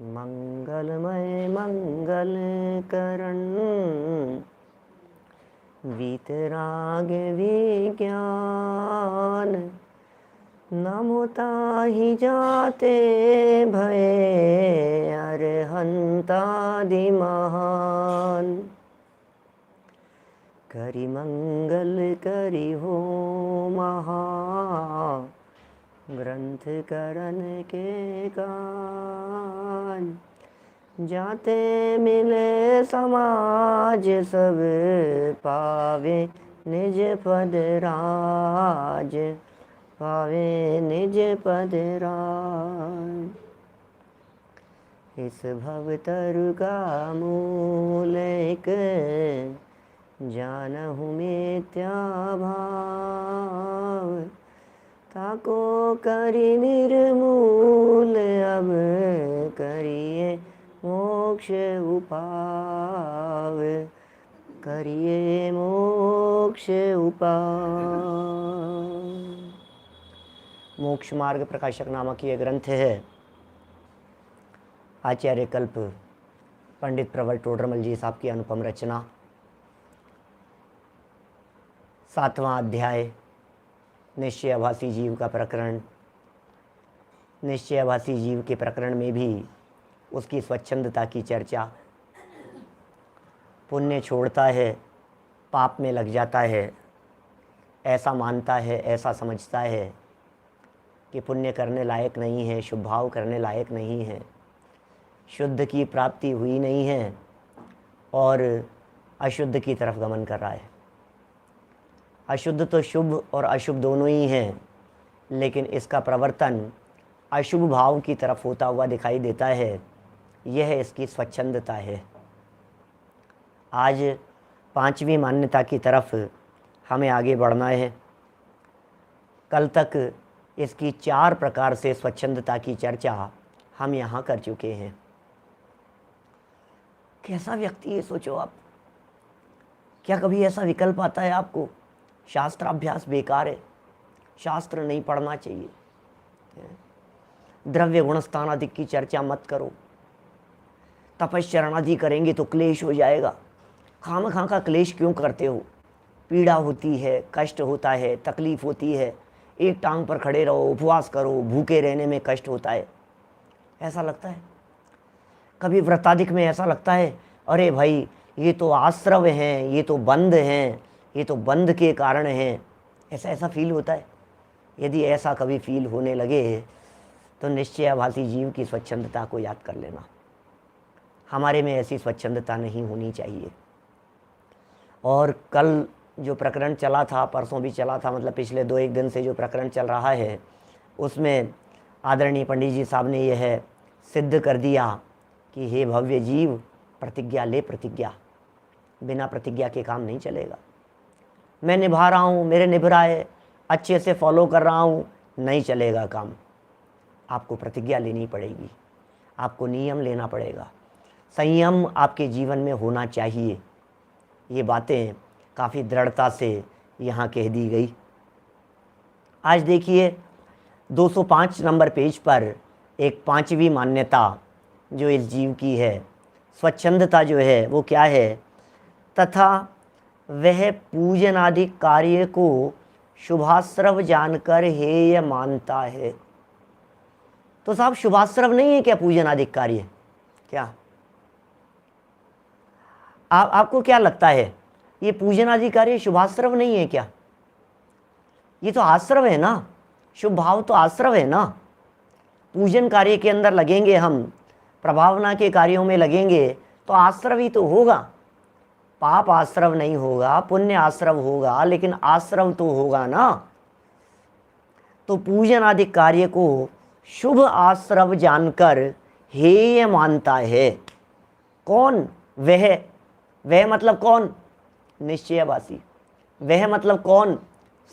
मंगलमय मंगल करण वीतराग विज्ञान नमो ताहि जाते भये अरहंतादि महान। करि मंगल करि हो महा ग्रंथ करण के कान। जाते मिले समाज सब पावे निज पद राज, पावे निज पद राज। इस भवतरु का मूल एक जानहु मिथ्या भाव। ताको करि निर्मूल अब करिए मोक्ष उपाव, करिए मोक्ष उपाव। मोक्ष मार्ग प्रकाशक नामक ये ग्रंथ है। आचार्य कल्प पंडित प्रवर टोडरमल जी साहब की अनुपम रचना। 7वां अध्याय निश्चयाभासी जीव का प्रकरण। निश्चयाभासी जीव के प्रकरण में भी उसकी स्वच्छंदता की चर्चा। पुण्य छोड़ता है, पाप में लग जाता है, ऐसा मानता है, ऐसा समझता है कि पुण्य करने लायक नहीं है, शुभ भाव करने लायक नहीं है, शुद्ध की प्राप्ति हुई नहीं है और अशुद्ध की तरफ गमन कर रहा है। अशुद्ध तो शुभ और अशुभ दोनों ही हैं, लेकिन इसका प्रवर्तन अशुभ भाव की तरफ होता हुआ दिखाई देता है। यह इसकी स्वच्छंदता है। आज 5वीं मान्यता की तरफ हमें आगे बढ़ना है। कल तक इसकी 4 प्रकार से स्वच्छंदता की चर्चा हम यहाँ कर चुके हैं। कैसा व्यक्ति है सोचो आप। क्या कभी ऐसा विकल्प आता है आपको शास्त्राभ्यास बेकार है, शास्त्र नहीं पढ़ना चाहिए, द्रव्य गुणस्थान आदि की चर्चा मत करो, तपश्चरण आदि करेंगे तो क्लेश हो जाएगा, खामखा का क्लेश क्यों करते हो, पीड़ा होती है, कष्ट होता है, तकलीफ होती है, एक टांग पर खड़े रहो, उपवास करो, भूखे रहने में कष्ट होता है, ऐसा लगता है। कभी व्रताधिक में ऐसा लगता है अरे भाई ये तो आश्रव हैं, ये तो बंध हैं, ये तो बंध के कारण हैं, ऐसा फील होता है। यदि ऐसा कभी फील होने लगे तो निश्चयाभासी जीव की स्वच्छंदता को याद कर लेना। हमारे में ऐसी स्वच्छंदता नहीं होनी चाहिए। और कल जो प्रकरण चला था, परसों भी चला था, मतलब पिछले 2-1 दिन से जो प्रकरण चल रहा है, उसमें आदरणीय पंडित जी साहब ने यह सिद्ध कर दिया कि हे भव्य जीव, प्रतिज्ञा ले, प्रतिज्ञा। बिना प्रतिज्ञा के काम नहीं चलेगा। मैं निभा रहा हूँ, मेरे निभ रहा है, अच्छे से फॉलो कर रहा हूँ, नहीं चलेगा काम। आपको प्रतिज्ञा लेनी पड़ेगी, आपको नियम लेना पड़ेगा, संयम आपके जीवन में होना चाहिए। ये बातें काफ़ी दृढ़ता से यहाँ कह दी गई। आज देखिए 205 नंबर पेज पर एक 5वीं मान्यता जो इस जीव की है, स्वच्छंदता जो है वो क्या है। तथा वह पूजन आदि कार्य को शुभाश्रव जानकर हेय मानता है। तो साहब शुभाश्रव नहीं है क्या पूजन आदि कार्य? क्या आपको क्या लगता है, ये पूजन आदि कार्य शुभाश्रव नहीं है क्या? ये तो आश्रव है ना, शुभ भाव तो आश्रव है ना। पूजन कार्य के अंदर लगेंगे हम, प्रभावना के कार्यों में लगेंगे तो आश्रव ही तो होगा। पाप आश्रव नहीं होगा, पुण्य आश्रव होगा, लेकिन आश्रव तो होगा ना। तो पूजन आदि कार्य को शुभ आश्रव जानकर हेय मानता है। कौन? वह मतलब कौन? निश्चयाभासी। वह मतलब कौन?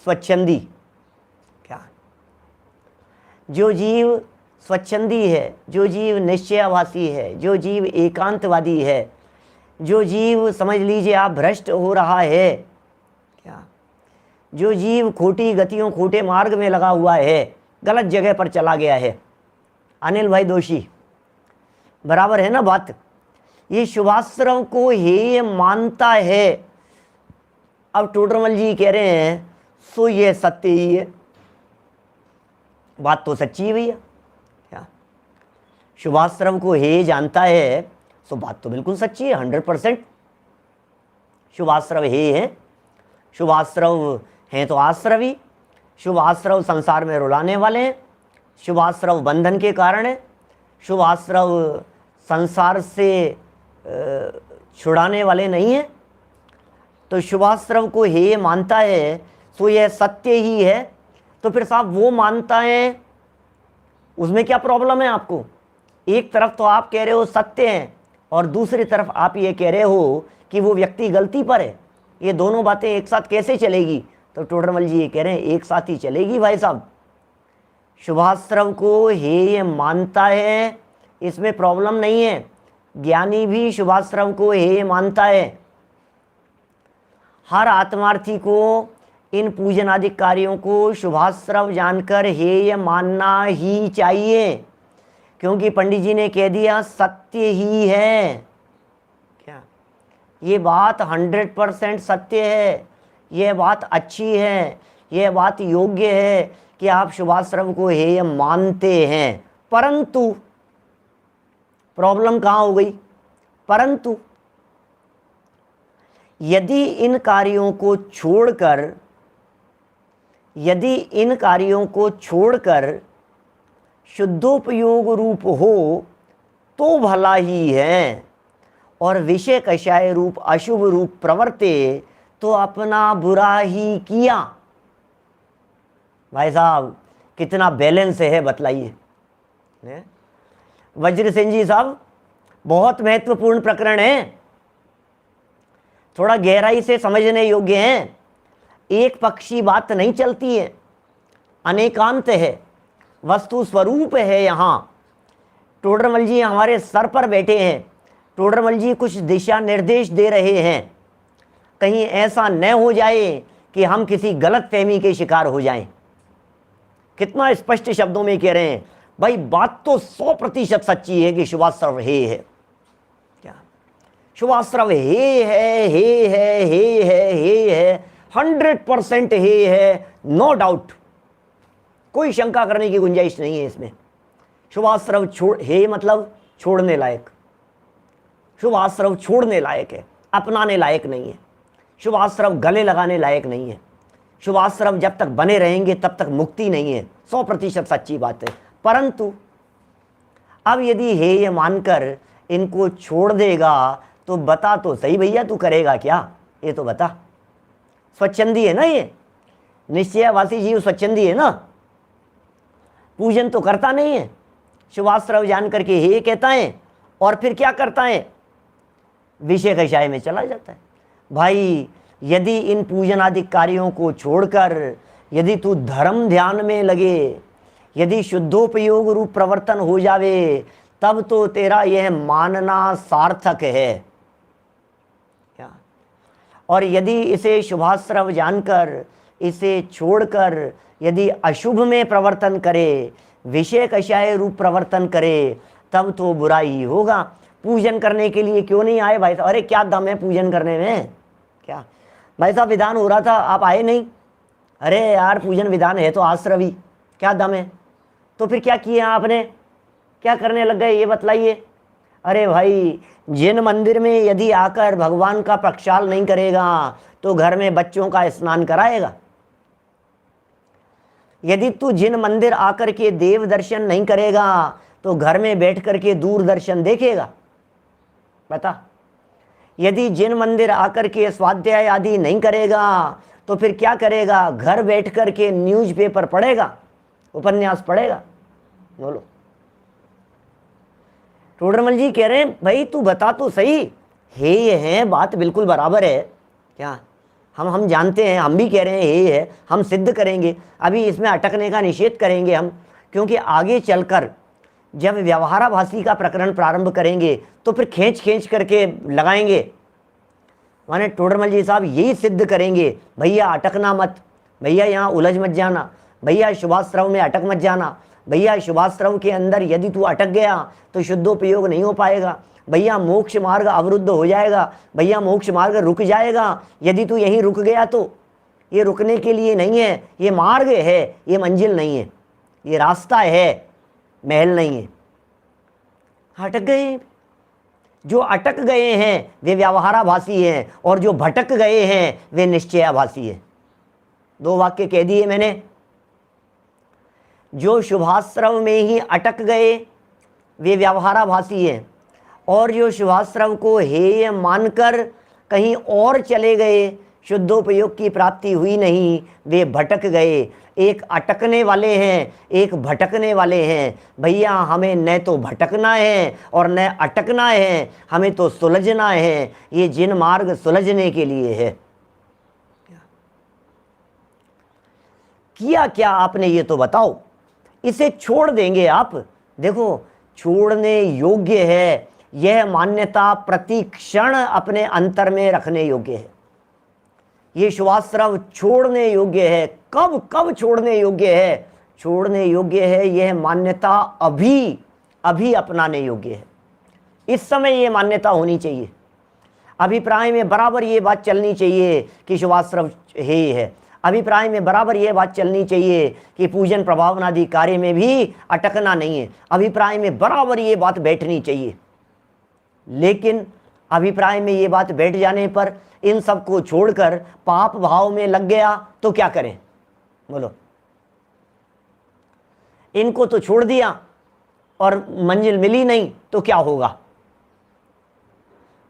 स्वच्छंदी। क्या? जो जीव स्वच्छंदी है, जो जीव निश्चयाभासी है, जो जीव एकांतवादी है, जो जीव समझ लीजिए आप भ्रष्ट हो रहा है, क्या, जो जीव खोटी गतियों, खोटे मार्ग में लगा हुआ है, गलत जगह पर चला गया है, अनिल भाई दोषी, बराबर है ना बात। ये शुभाश्रव को हेय मानता है। अब टोडरमल जी कह रहे हैं सो ये सत्य ही है। बात तो सच्ची है भैया, क्या शुभाश्रव को हेय जानता है, सो बात तो बिल्कुल सच्ची है, 100%। शुभाश्रव हेय है, शुभाश्रव हैं तो आश्रवी, शुभाश्रव संसार में रुलाने वाले हैं, शुभाश्रव बंधन के कारण है, शुभाश्रव संसार से छुड़ाने वाले नहीं हैं। तो शुभाश्रव को हेय मानता है तो यह सत्य ही है। तो फिर साहब वो मानता है, उसमें क्या प्रॉब्लम है आपको? एक तरफ तो आप कह रहे हो सत्य है और दूसरी तरफ आप ये कह रहे हो कि वो व्यक्ति गलती पर है। ये दोनों बातें एक साथ कैसे चलेगी? तो टोडरमल जी ये कह रहे हैं एक साथ ही चलेगी भाई साहब। शुभाश्रव को हेय मानता है, इसमें प्रॉब्लम नहीं है। ज्ञानी भी शुभाश्रव को हेय मानता है। हर आत्मार्थी को इन पूजन आदि कार्यों को शुभाश्रव जानकर हेय मानना ही चाहिए, क्योंकि पंडित जी ने कह दिया सत्य ही है। क्या ये बात 100% सत्य है, यह बात अच्छी है, यह बात योग्य है कि आप शुभाश्रव को हेय मानते हैं। परंतु प्रॉब्लम कहाँ हो गई? परंतु यदि इन कार्यों को छोड़कर शुद्धोपयोग रूप हो तो भला ही है, और विषय कषाय रूप अशुभ रूप प्रवर्ते तो अपना बुरा ही किया। भाई साहब कितना बैलेंस है बतलाइए। वज्र सिंह जी साहब, बहुत महत्वपूर्ण प्रकरण है, थोड़ा गहराई से समझने योग्य है। एक पक्षी बात नहीं चलती है, अनेकांत है, वस्तु स्वरूप है। यहाँ टोडरमल जी हमारे सर पर बैठे हैं, टोडरमल जी कुछ दिशा निर्देश दे रहे हैं। कहीं ऐसा न हो जाए कि हम किसी गलत फहमी के शिकार हो जाएं। कितना स्पष्ट शब्दों में कह रहे हैं भाई, बात तो 100% सच्ची है कि शुभाश्रव हेय है। क्या शुभाश्रव हेय है? हेय है, हेय है, हेय है, 100% हेय है, नो डाउट, कोई शंका करने की गुंजाइश नहीं है इसमें। शुभाश्रव हेय मतलब छोड़ने लायक, शुभाश्रव छोड़ने लायक है, अपनाने लायक नहीं है। शुभाश्रव गले लगाने लायक नहीं है। शुभाश्रव जब तक बने रहेंगे तब तक मुक्ति नहीं है, 100% सच्ची बात है। परंतु अब यदि हेय मानकर इनको छोड़ देगा तो बता तो सही भैया, तू करेगा क्या? ये तो बता। स्वच्छंदी है ना, ये निश्चयवासी जीव स्वच्छंदी है ना, पूजन तो करता नहीं है, शुभाश्रव जान करके हेय कहता है और फिर क्या करता है? विषय कषाय में चला जाता है। भाई यदि इन पूजन आदि कार्यों को छोड़कर यदि तू धर्म ध्यान में लगे, यदि शुद्धोपयोग रूप प्रवर्तन हो जावे, तब तो तेरा यह मानना सार्थक है। क्या? और यदि इसे शुभाश्रव जानकर इसे छोड़कर यदि अशुभ में प्रवर्तन करे, विषय कषाय रूप प्रवर्तन करे, तब तो बुरा ही होगा। पूजन करने के लिए क्यों नहीं आए भाई साहब? अरे क्या दम है पूजन करने में? क्या भाई साहब विधान हो रहा था, आप आए नहीं? अरे यार पूजन विधान है तो आश्रवी, क्या दम है? तो फिर क्या किया आपने, क्या करने लग गए ये बतलाइए। अरे भाई जिन मंदिर में यदि आकर भगवान का प्रक्षाल नहीं करेगा तो घर में बच्चों का स्नान कराएगा। यदि तू जिन मंदिर आकर के देव दर्शन नहीं करेगा तो घर में बैठ करके दूरदर्शन देखेगा। बता, यदि जिन मंदिर आकर के स्वाध्याय आदि नहीं करेगा तो फिर क्या करेगा? घर बैठ करके न्यूज़पेपर पढ़ेगा, उपन्यास पढ़ेगा। बोलो। टोडरमल जी कह रहे हैं भाई तू बता तो सही, हेय है, बात बिल्कुल बराबर है। क्या हम जानते हैं, हम भी कह रहे हैं हेय है, हम सिद्ध करेंगे। अभी इसमें अटकने का निषेध करेंगे हम, क्योंकि आगे चलकर जब व्यवहाराभासी का प्रकरण प्रारंभ करेंगे तो फिर खींच करके लगाएंगे। माने टोडरमल जी साहब यही सिद्ध करेंगे, भैया अटकना मत, भैया यहाँ उलझ मत जाना, भैया शुभाश्रव में अटक मत जाना, भैया शुभाश्रव के अंदर यदि तू अटक गया तो शुद्धोपयोग नहीं हो पाएगा। भैया मोक्ष मार्ग अवरुद्ध हो जाएगा। भैया मोक्ष मार्ग रुक जाएगा यदि तू यहीं रुक गया तो। ये रुकने के लिए नहीं है, ये मार्ग है, ये मंजिल नहीं है, ये रास्ता है, महल नहीं है। अटक गए, जो अटक गए हैं वे व्यवहाराभासी हैं और जो भटक गए हैं वे निश्चयाभासी हैं। 2 वाक्य कह दिए मैंने। जो शुभाश्रव में ही अटक गए वे व्यवहाराभासी हैं और जो शुभाश्रव को हेय मानकर कहीं और चले गए, शुद्धोपयोग की प्राप्ति हुई नहीं, वे भटक गए। एक अटकने वाले हैं, एक भटकने वाले हैं। भैया हमें न तो भटकना है और न अटकना है, हमें तो सुलझना है। ये जिन मार्ग सुलझने के लिए है। किया क्या आपने ये तो बताओ। इसे छोड़ देंगे आप। देखो छोड़ने योग्य है, यह मान्यता प्रति क्षण अपने अंतर में रखने योग्य है। ये शुभाश्रव छोड़ने योग्य है। कब कब छोड़ने योग्य है? छोड़ने योग्य है यह मान्यता अभी अभी अपनाने योग्य है। इस समय ये मान्यता होनी चाहिए। अभिप्राय में बराबर ये बात चलनी चाहिए कि शुभाश्रव है। अभिप्राय में बराबर ये बात चलनी चाहिए कि पूजन प्रभावनादि कार्य में भी अटकना नहीं है। अभिप्राय में बराबर ये बात बैठनी चाहिए। लेकिन अभिप्राय में ये बात बैठ जाने पर इन सब को छोड़कर पाप भाव में लग गया तो क्या करें? बोलो। इनको तो छोड़ दिया और मंजिल मिली नहीं तो क्या होगा?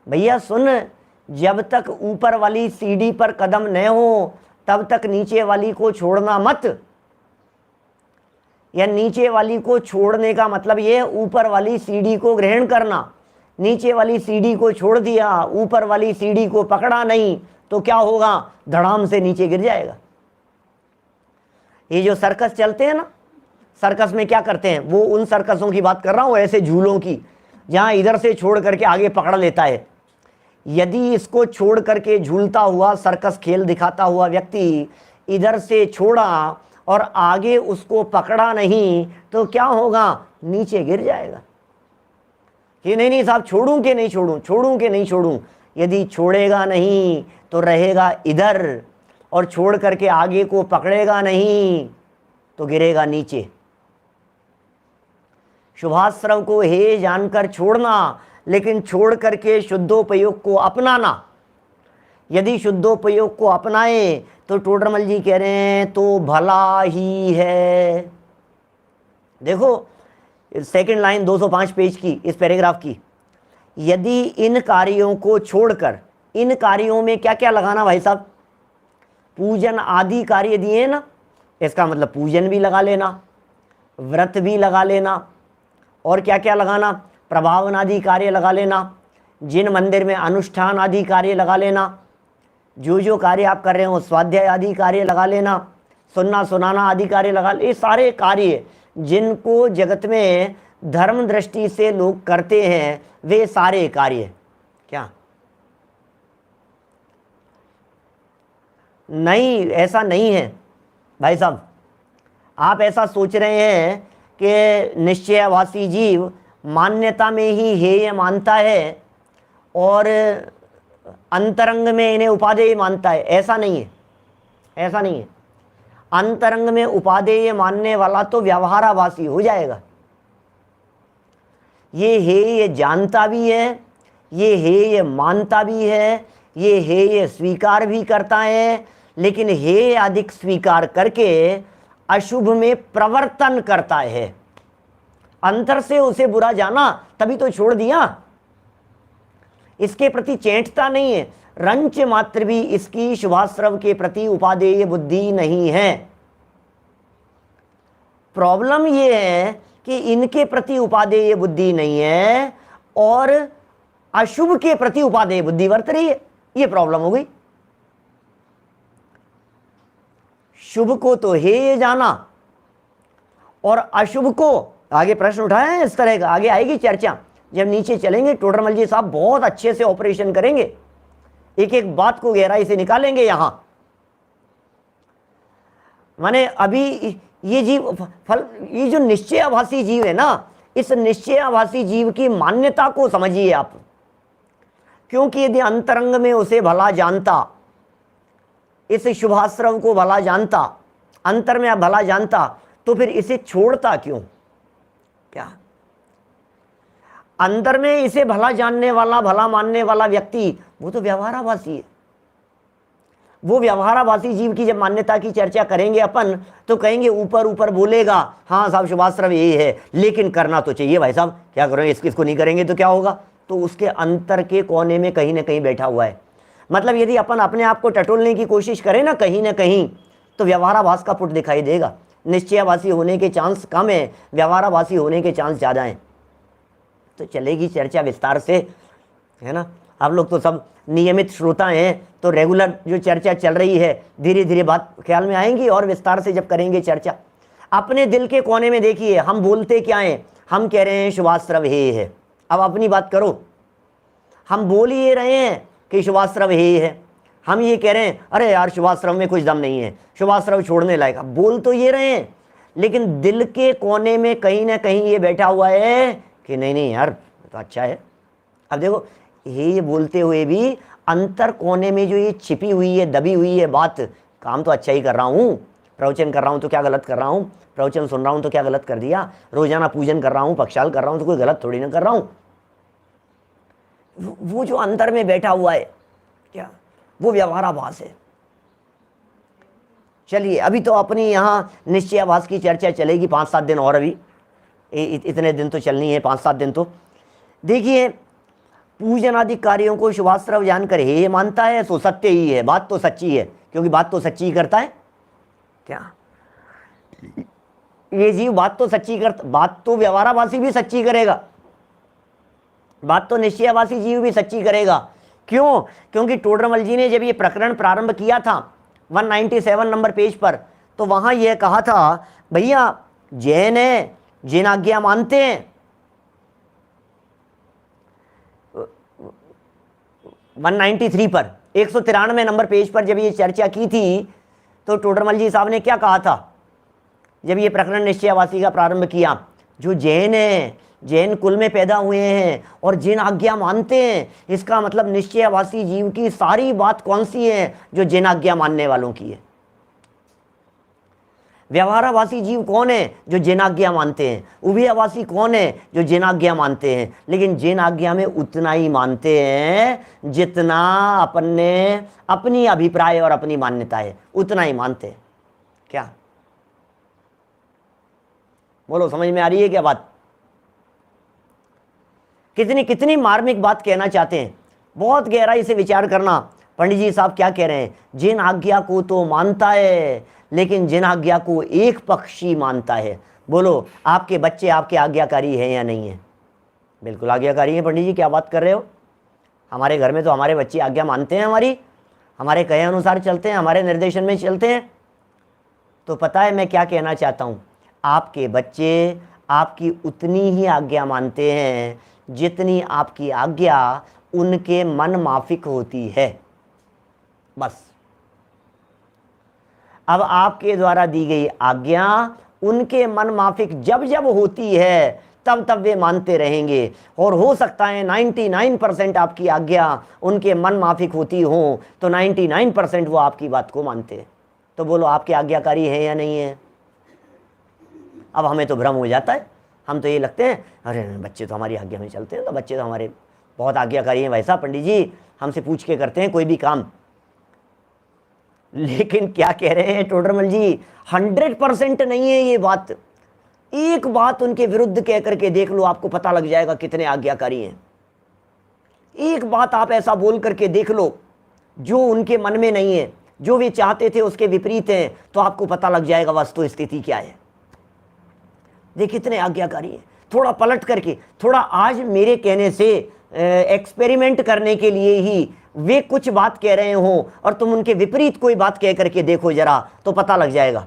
भैया सुन, जब तक ऊपर वाली सीढ़ी पर कदम न हो तब तक नीचे वाली को छोड़ना मत। या नीचे वाली को छोड़ने का मतलब ये ऊपर वाली सीढ़ी को ग्रहण करना। नीचे वाली सीढ़ी को छोड़ दिया, ऊपर वाली सीढ़ी को पकड़ा नहीं तो क्या होगा? धड़ाम से नीचे गिर जाएगा। ये जो सर्कस चलते हैं ना, सर्कस में क्या करते हैं? वो उन सर्कसों की बात कर रहा हूं, ऐसे झूलों की, जहां इधर से छोड़ करके आगे पकड़ लेता है। यदि इसको छोड़ करके झूलता हुआ सर्कस खेल दिखाता हुआ व्यक्ति इधर से छोड़ा और आगे उसको पकड़ा नहीं तो क्या होगा? नीचे गिर जाएगा। कि नहीं साहब छोड़ूं कि नहीं छोड़ूं, छोड़ूं कि नहीं छोड़ूं। यदि छोड़ेगा नहीं तो रहेगा इधर, और छोड़ करके आगे को पकड़ेगा नहीं तो गिरेगा नीचे। शुभाश्रव को हे जानकर छोड़ना, लेकिन छोड़ करके शुद्धोपयोग को अपनाना। यदि शुद्धोपयोग को अपनाए तो टोडरमल जी कह रहे हैं तो भला ही है। देखो सेकंड लाइन 205 पेज की इस पैराग्राफ की। यदि इन कार्यों को छोड़कर, इन कार्यों में क्या क्या लगाना भाई साहब? पूजन आदि कार्य दिए ना, इसका मतलब पूजन भी लगा लेना, व्रत भी लगा लेना, और क्या क्या लगाना? प्रभावन आदि कार्य लगा लेना, जिन मंदिर में अनुष्ठान आदि कार्य लगा लेना, जो जो कार्य आप कर रहे हो स्वाध्याय आदि कार्य लगा लेना, सुनना सुनाना आदि कार्य लगा ले। ये सारे कार्य जिनको जगत में धर्म दृष्टि से लोग करते हैं वे सारे कार्य क्या नहीं? ऐसा नहीं है भाई साहब। आप ऐसा सोच रहे हैं कि निश्चयाभासी जीव मान्यता में ही हेय मानता है और अंतरंग में इन्हें उपादेय मानता है। ऐसा नहीं है, ऐसा नहीं है। अंतरंग में उपादेय मानने वाला तो व्यवहाराभासी हो जाएगा। ये हेय जानता भी है, ये हेय मानता भी है, ये हेय स्वीकार भी करता है, लेकिन हेय अधिक स्वीकार करके अशुभ में प्रवर्तन करता है। अंतर से उसे बुरा जाना, तभी तो छोड़ दिया। इसके प्रति चेंटता नहीं है, रंच मात्र भी इसकी शुभाश्रव के प्रति उपादेय बुद्धि नहीं है। प्रॉब्लम यह है कि इनके प्रति उपादेय बुद्धि नहीं है और अशुभ के प्रति उपादेय बुद्धि वर्त रही है। यह प्रॉब्लम हो गई। शुभ को तो हेय जाना और अशुभ को, आगे प्रश्न उठाया है इस तरह का, आगे आएगी चर्चा जब नीचे चलेंगे। टोडरमल जी साहब बहुत अच्छे से ऑपरेशन करेंगे, एक एक बात को गहराई से निकालेंगे। यहां माने अभी ये जीव फल, ये जो निश्चयाभासी जीव है ना, इस निश्चयाभासी जीव की मान्यता को समझिए आप। क्योंकि यदि अंतरंग में उसे भला जानता, इस शुभाश्रव को भला जानता, अंतर में भला जानता, तो फिर इसे छोड़ता क्यों? क्या अंदर में इसे भला जानने वाला, भला मानने वाला व्यक्ति, वो तो व्यवहाराभासी है। वो व्यवहाराभासी जीव की जब मान्यता की चर्चा करेंगे अपन, तो कहेंगे ऊपर ऊपर बोलेगा हाँ साहब शुभाश्रव यही है, लेकिन करना तो चाहिए भाई साहब, क्या करें, इसको नहीं करेंगे तो क्या होगा? तो उसके अंतर के कोने में कहीं ना कहीं बैठा हुआ है। मतलब यदि अपन अपने आप को टटोलने की कोशिश करें ना कहीं, तो व्यवहाराभास का पुट दिखाई देगा। निश्चयाभासी होने के चांस कम है, व्यवहाराभासी होने के चांस ज़्यादा हैं। तो चलेगी चर्चा विस्तार से, है ना। आप लोग तो सब नियमित श्रोता हैं, तो रेगुलर जो चर्चा चल रही है धीरे धीरे बात ख्याल में आएंगी, और विस्तार से जब करेंगे चर्चा। अपने दिल के कोने में देखिए, हम बोलते क्या हैं? हम कह रहे हैं शुभाश्रव हे है। अब अपनी बात करो, हम बोल ही रहे हैं कि शुभाश्रव हे है, हम ये कह रहे हैं अरे यार शुभाश्रव में कुछ दम नहीं है, शुभाश्रव छोड़ने लायक। बोल तो ये रहे हैं, लेकिन दिल के कोने में कहीं ना कहीं ये बैठा हुआ है कि नहीं नहीं यार तो अच्छा है। अब देखो, ये बोलते हुए भी अंतर कोने में जो ये छिपी हुई है, दबी हुई है बात, काम तो अच्छा ही कर रहा हूँ, प्रवचन कर रहा हूँ तो क्या गलत कर रहा हूँ, प्रवचन सुन रहा हूँ तो क्या गलत कर दिया, रोजाना पूजन कर रहा हूँ, पक्षाल कर रहा हूँ तो कोई गलत थोड़ी ना कर रहा हूँ। वो जो अंदर में बैठा हुआ है क्या, वो व्यवहाराभास है। चलिए, अभी तो अपनी यहाँ निश्चयाभास की चर्चा चलेगी 5-7 दिन और, अभी इतने दिन तो चलनी है, 5-7 दिन। तो देखिए, पूजन आदि कार्यों को शुभाश्रव जानकर हे मानता है, सो सत्य ही है, बात तो सच्ची है, क्योंकि बात तो सच्ची करता है। क्या ये जीव बात तो सच्ची करता, बात तो व्यवहाराभासी भी सच्ची करेगा, बात तो निश्चयाभासी जीव भी सच्ची करेगा। क्यों? क्योंकि टोडरमल जी ने जब ये प्रकरण प्रारंभ किया था 197 नंबर पेज पर, तो वहां यह कहा था भैया जैन है, जिन आज्ञा मानते हैं। 193 पर 193 नंबर पेज पर जब ये चर्चा की थी, तो टोडरमल जी साहब ने क्या कहा था जब ये प्रकरण निश्चयाभासी का प्रारंभ किया? जो जैन है, जैन कुल में पैदा हुए हैं और जिन आज्ञा मानते हैं, इसका मतलब निश्चयाभासी जीव की सारी बात कौन सी है? जो जिन आज्ञा मानने वालों की है। व्यवहाराभासी जीव कौन है? जो जिन आज्ञा मानते हैं। उभयाभासी कौन है? जो जिन आज्ञा मानते हैं, लेकिन जिन आज्ञा में उतना ही मानते हैं जितना अपने अपनी अभिप्राय और अपनी मान्यता है, उतना ही मानते हैं। क्या बोलो, समझ में आ रही है क्या बात? कितनी कितनी मार्मिक बात कहना चाहते हैं, बहुत गहराई से विचार करना। पंडित जी साहब क्या कह रहे हैं? जिन आज्ञा को तो मानता है, लेकिन जिन आज्ञा को एक पक्षी मानता है। बोलो, आपके बच्चे आपके आज्ञाकारी हैं या नहीं है? बिल्कुल आज्ञाकारी हैं। पंडित जी क्या बात कर रहे हो? हमारे घर में तो हमारे बच्चे आज्ञा मानते हैं, हमारे कहे अनुसार चलते हैं, हमारे निर्देशन में चलते हैं। तो पता है मैं क्या कहना चाहता हूँ? आपके बच्चे आपकी उतनी ही आज्ञा मानते हैं जितनी आपकी आज्ञा उनके मन माफिक होती है, बस। अब आपके द्वारा दी गई आज्ञा उनके मन माफिक जब जब होती है, तब तब वे मानते रहेंगे। और हो सकता है 99% आपकी आज्ञा उनके मन माफिक होती हो, तो 99% वो आपकी बात को मानते हैं। तो बोलो, आपके आज्ञाकारी है या नहीं है? अब हमें तो भ्रम हो जाता है, हम तो ये लगते हैं अरे बच्चे तो हमारी आज्ञा में चलते हैं, तो बच्चे तो हमारे बहुत आज्ञाकारी हैं। वैसा पंडित जी हमसे पूछ के करते हैं कोई भी काम। लेकिन क्या कह रहे हैं टोडरमल जी? 100% नहीं है ये बात। एक बात उनके विरुद्ध कह करके देख लो, आपको पता लग जाएगा कितने आज्ञाकारी हैं। एक बात आप ऐसा बोल करके देख लो जो उनके मन में नहीं है, जो वे चाहते थे उसके विपरीत है, तो आपको पता लग जाएगा वास्तु स्थिति क्या है। देखिए कितने आज्ञाकारी हैं। थोड़ा पलट करके, थोड़ा आज मेरे कहने से एक्सपेरिमेंट करने के लिए ही वे कुछ बात कह रहे हो और तुम उनके विपरीत कोई बात कह करके देखो जरा, तो पता लग जाएगा।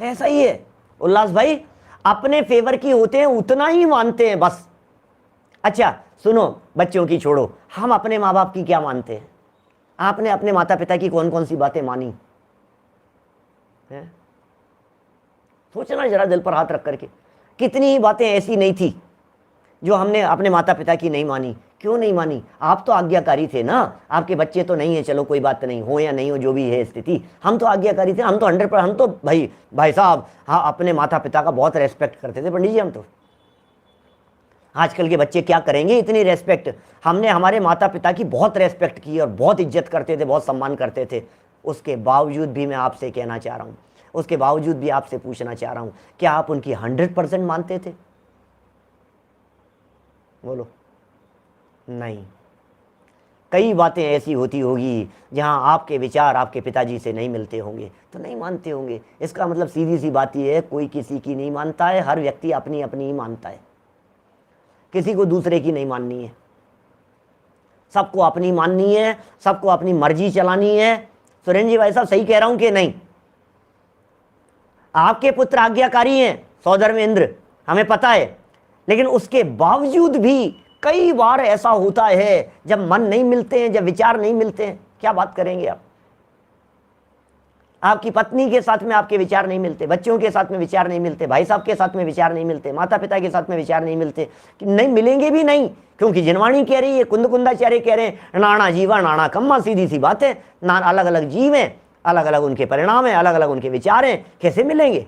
ऐसा ही है उल्लास भाई, अपने फेवर की होते हैं उतना ही मानते हैं, बस। अच्छा सुनो, बच्चों की छोड़ो, हम अपने माँ बाप की क्या मानते हैं? आपने अपने माता पिता की कौन कौन सी बातें मानी? है? सोचना जरा दिल पर हाथ रख करके, कितनी ही बातें ऐसी नहीं थी जो हमने अपने माता पिता की नहीं मानी। क्यों नहीं मानी? आप तो आज्ञाकारी थे ना, आपके बच्चे तो नहीं है, चलो कोई बात नहीं, हो या नहीं हो जो भी है स्थिति, हम तो आज्ञाकारी थे, हम तो 100%, हम तो भाई साहब, हाँ, अपने माता पिता का बहुत रेस्पेक्ट करते थे पंडित जी हम तो। आजकल के बच्चे क्या करेंगे इतनी रेस्पेक्ट? हमने हमारे माता पिता की बहुत रेस्पेक्ट की और बहुत इज्जत करते थे, बहुत सम्मान करते थे। उसके बावजूद भी मैं आपसे कहना चाह रहा हूँ, उसके बावजूद भी आपसे पूछना चाह रहा हूँ, क्या आप उनकी 100% मानते थे? बोलो। नहीं। कई बातें ऐसी होती होगी जहां आपके विचार आपके पिताजी से नहीं मिलते होंगे, तो नहीं मानते होंगे। इसका मतलब सीधी सी बात यह है, कोई किसी की नहीं मानता है, हर व्यक्ति अपनी अपनी ही मानता है, किसी को दूसरे की नहीं माननी है, सबको अपनी माननी है, सबको अपनी मर्जी चलानी है। सुरेंद्र जी भाई साहब सही कह रहा हूं कि नहीं? आपके पुत्र आज्ञाकारी हैं, सौधर्म इंद्र, हमें पता है, लेकिन उसके बावजूद भी कई बार ऐसा होता है जब मन नहीं मिलते हैं, जब विचार नहीं मिलते हैं। क्या बात करेंगे आप? आपकी पत्नी के साथ में आपके विचार नहीं मिलते, बच्चों के साथ में विचार नहीं मिलते, भाई साहब के साथ में विचार नहीं मिलते, माता पिता के साथ में विचार नहीं मिलते, कि नहीं मिलेंगे भी नहीं, क्योंकि जिनवाणी कह रही है, कुंद कुंदाचार्य कह रहे हैं, नाना जीवा नाना कम्मा, सीधी सी बात है। ना अलग अलग जीव हैं, अलग अलग उनके परिणाम हैं, अलग अलग उनके विचार हैं, कैसे मिलेंगे?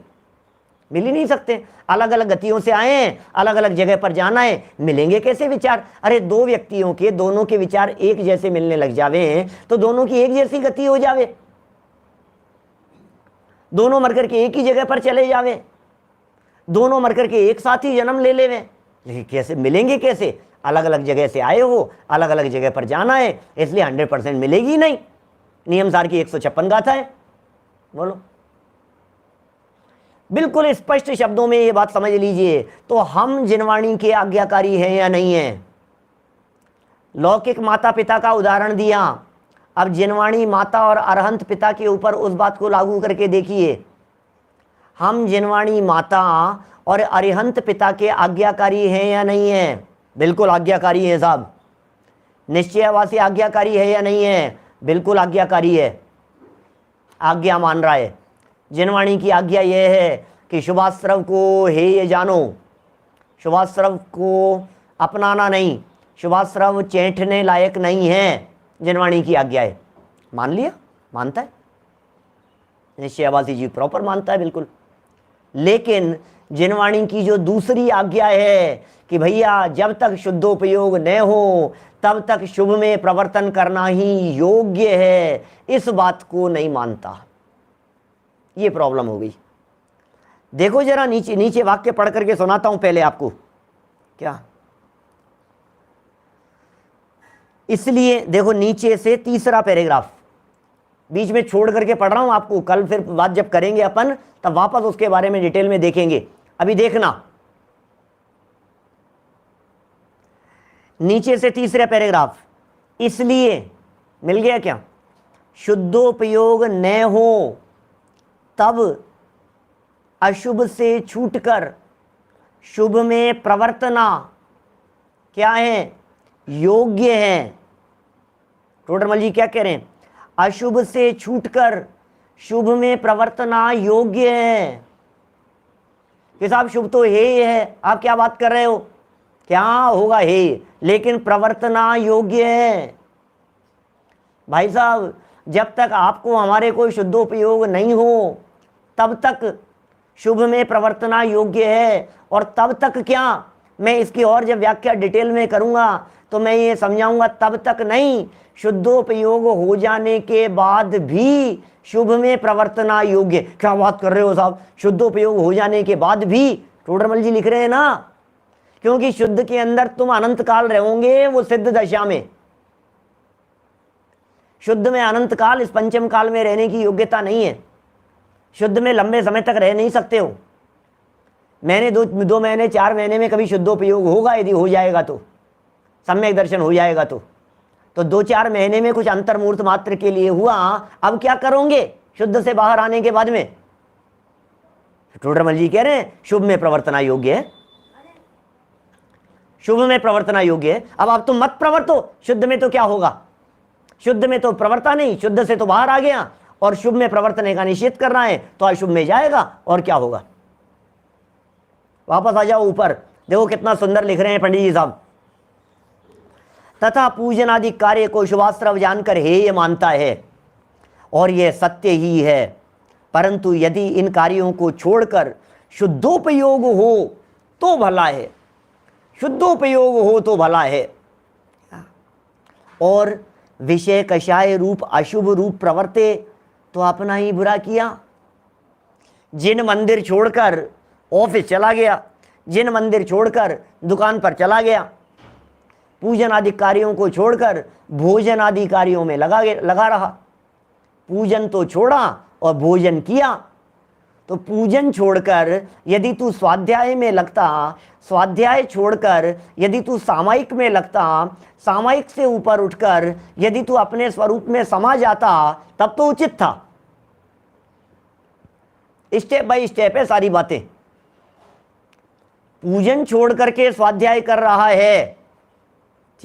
मिल ही नहीं सकते। अलग अलग गतियों से आए हैं, अलग अलग जगह पर जाना है, मिलेंगे कैसे विचार? अरे दो व्यक्तियों के दोनों के विचार एक जैसे मिलने लग जावे तो दोनों की एक जैसी गति हो जावे, दोनों मर करके एक ही जगह पर चले जावे, दोनों मर करके एक साथ ही जन्म ले लेवे, लेकिन कैसे मिलेंगे? कैसे? अलग अलग जगह से आए हो, अलग अलग जगह पर जाना है, इसलिए 100% मिलेगी नहीं। नियम सार की 156 गाथा है। बोलो। बिल्कुल स्पष्ट शब्दों में ये बात समझ लीजिए। तो हम जिनवाणी के आज्ञाकारी हैं या नहीं है? लौकिक माता पिता का उदाहरण दिया, अब जिनवाणी माता और अरहंत पिता के ऊपर उस बात को लागू करके देखिए। हम जिनवाणी माता और अरिहंत पिता के आज्ञाकारी हैं या नहीं है? बिल्कुल आज्ञाकारी हैं साहब। निश्चयवासी आज्ञाकारी है या नहीं है? बिल्कुल आज्ञाकारी है, आज्ञा मान रहा है। जिनवाणी की आज्ञा यह है कि शुभाश्रव को हेय जानो, शुभाश्रव को अपनाना नहीं, शुभाश्रव चैंठने लायक नहीं है, जिनवाणी की आज्ञा है। मान लिया? मानता है निश्चयवासी जी, प्रॉपर मानता है बिल्कुल। लेकिन जिनवाणी की जो दूसरी आज्ञा है कि भैया जब तक शुद्धोपयोग न हो तब तक शुभ में प्रवर्तन करना ही योग्य है, इस बात को नहीं मानता। ये प्रॉब्लम हो गई। देखो जरा नीचे नीचे वाक्य पढ़ करके सुनाता हूं पहले आपको। क्या? इसलिए देखो नीचे से तीसरा पैराग्राफ, बीच में छोड़ करके पढ़ रहा हूं आपको, कल फिर बात जब करेंगे अपन तब वापस उसके बारे में डिटेल में देखेंगे। अभी देखना नीचे से तीसरा पैराग्राफ। इसलिए मिल गया क्या? शुद्धोपयोग न हो तब अशुभ से छूटकर शुभ में प्रवर्तना क्या है? योग्य है। टोडरमल जी क्या कह रहे हैं? अशुभ से छूटकर शुभ में प्रवर्तना योग्य है। कि साहब शुभ तो है, आप क्या बात कर रहे हो? क्या होगा है, लेकिन प्रवर्तना योग्य है। भाई साहब जब तक आपको हमारे कोई शुद्धोपयोग नहीं हो तब तक शुभ में प्रवर्तना योग्य है, और तब तक क्या, मैं इसकी और जब व्याख्या डिटेल में करूंगा तो मैं ये समझाऊंगा, तब तक नहीं, शुद्धोपयोग हो जाने के बाद भी शुभ में प्रवर्तना योग्य। क्या बात कर रहे हो साहब? शुद्धोपयोग हो जाने के बाद भी? टोडरमल जी लिख रहे हैं ना, क्योंकि शुद्ध के अंदर तुम अनंत काल रहोगे, वो सिद्ध दशा में। शुद्ध में अनंत काल, इस पंचम काल में रहने की योग्यता नहीं है। शुद्ध में लंबे समय तक रह नहीं सकते हो। मैंने दो महीने 4 महीने में कभी शुद्धोपयोग होगा, यदि हो जाएगा तो, सम्यक दर्शन हो जाएगा तो 2-4 महीने में कुछ अंतर्मूर्त मात्र के लिए हुआ। अब क्या करोगे शुद्ध से बाहर आने के बाद में? टोडरमल जी कह रहे हैं शुभ में प्रवर्तना योग्य है, शुभ में प्रवर्तना योग्य है। अब आप तुम मत प्रवर्तो, शुद्ध में तो क्या होगा? शुद्ध में तो प्रवर्ता नहीं, शुद्ध से तो बाहर आ गया, और शुभ में प्रवर्तने का निषेध करना है तो अशुभ में जाएगा। और क्या होगा? वापस आ जाओ ऊपर, देखो कितना सुंदर लिख रहे हैं पंडित जी साहब। तथा पूजन आदि कार्य को शुभास्त्रव जानकर हेय मानता है, और यह सत्य ही है, परंतु यदि इन कार्यों को छोड़कर शुद्धोपयोग हो तो भला है, शुद्धोपयोग हो तो भला है। और विषय कषाय रूप अशुभ रूप प्रवर्ते तो अपना ही बुरा किया। जिन मंदिर छोड़कर ऑफिस चला गया, जिन मंदिर छोड़कर दुकान पर चला गया, पूजन आदि कार्यों को छोड़कर भोजन आदि कार्यों में लगा रहा। पूजन तो छोड़ा और भोजन किया। तो पूजन छोड़कर यदि तू स्वाध्याय में लगता, स्वाध्याय छोड़कर यदि तू सामायिक में लगता, सामायिक से ऊपर उठकर यदि तू अपने स्वरूप में समा जाता, तब तो उचित था। स्टेप बाय स्टेप है सारी बातें। पूजन छोड़ करके स्वाध्याय कर रहा है,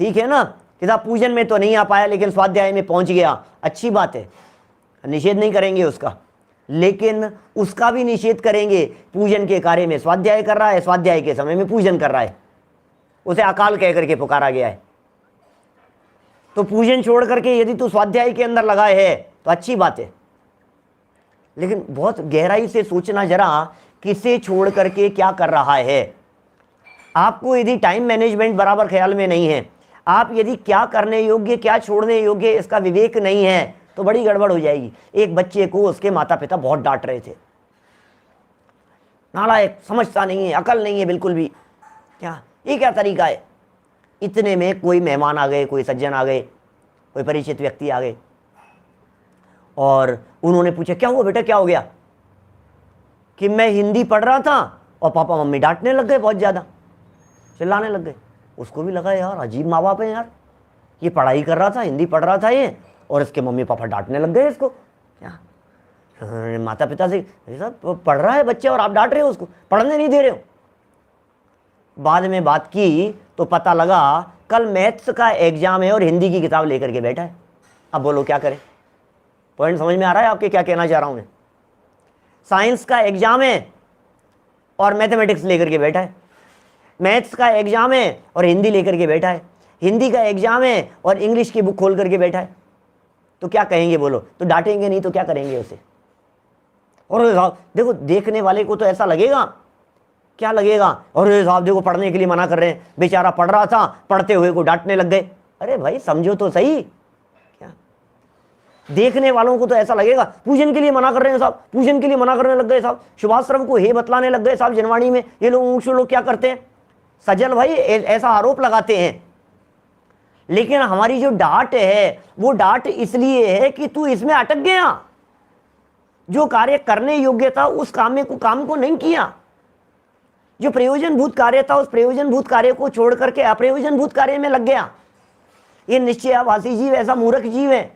ठीक है ना, कि साहब पूजन में तो नहीं आ पाया लेकिन स्वाध्याय में पहुंच गया, अच्छी बात है, निषेध नहीं करेंगे उसका, लेकिन उसका भी निषेध करेंगे। पूजन के कार्य में स्वाध्याय कर रहा है, स्वाध्याय के समय में पूजन कर रहा है, उसे अकाल कह करके पुकारा गया है। तो पूजन छोड़ करके यदि तू स्वाध्याय के अंदर लगा है तो अच्छी बात है, लेकिन बहुत गहराई से सोचना जरा, किसे छोड़ करके क्या कर रहा है। आपको यदि टाइम मैनेजमेंट बराबर ख्याल में नहीं है, आप यदि क्या करने योग्य क्या छोड़ने योग्य इसका विवेक नहीं है, तो बड़ी गड़बड़ हो जाएगी। एक बच्चे को उसके माता पिता बहुत डांट रहे थे, नालायक, समझता नहीं है, अकल नहीं है बिल्कुल भी, क्या ये क्या तरीका है। इतने में कोई मेहमान आ गए, कोई सज्जन आ गए, कोई परिचित व्यक्ति आ गए, और उन्होंने पूछा क्या हुआ बेटा, क्या हो गया? कि मैं हिंदी पढ़ रहा था और पापा मम्मी डांटने लग गए, बहुत ज़्यादा चिल्लाने लग गए। उसको भी लगा यार अजीब माँ बाप है यार, ये पढ़ाई कर रहा था, हिंदी पढ़ रहा था ये, और इसके मम्मी पापा डांटने लग गए इसको। क्या माता पिता से, सब पढ़ रहा है बच्चा और आप डांट रहे हो उसको, पढ़ने नहीं दे रहे हो। बाद में बात की तो पता लगा कल मैथ्स का एग्जाम है और हिंदी की किताब लेकर के बैठा है। अब बोलो क्या करें? पॉइंट समझ में आ रहा है आपके क्या कहना चाह रहा हूं मैं? साइंस का एग्जाम है और मैथमेटिक्स लेकर के बैठा है, मैथ्स का एग्जाम है और हिंदी लेकर के बैठा है, हिंदी का एग्जाम है और इंग्लिश की बुक खोल करके बैठा है। तो क्या कहेंगे बोलो? तो डांटेंगे नहीं तो क्या करेंगे उसे? और साहब देखो, देखने वाले को तो ऐसा लगेगा, क्या लगेगा, और साहब देखो पढ़ने के लिए मना कर रहे हैं, बेचारा पढ़ रहा था, पढ़ते हुए को डांटने लग गए। अरे भाई समझो तो सही, क्या देखने वालों को तो ऐसा लगेगा पूजन के लिए मना कर रहे हैं साहब, पूजन के लिए मना करने लग गए साहब, शुभाश्रम को हे बतलाने लग गए साहब जनवाणी में। ये लोग क्या करते हैं, सजल भाई ऐसा आरोप लगाते हैं, लेकिन हमारी जो डांट है वो डांट इसलिए है कि तू इसमें अटक गया, जो कार्य करने योग्य था उस काम को नहीं किया, जो प्रयोजनभूत कार्य था उस प्रयोजनभूत कार्य को छोड़ करके अप्रयोजनभूत कार्य में लग गया। ये निश्चयाभासी जीव ऐसा मूर्ख जीव है,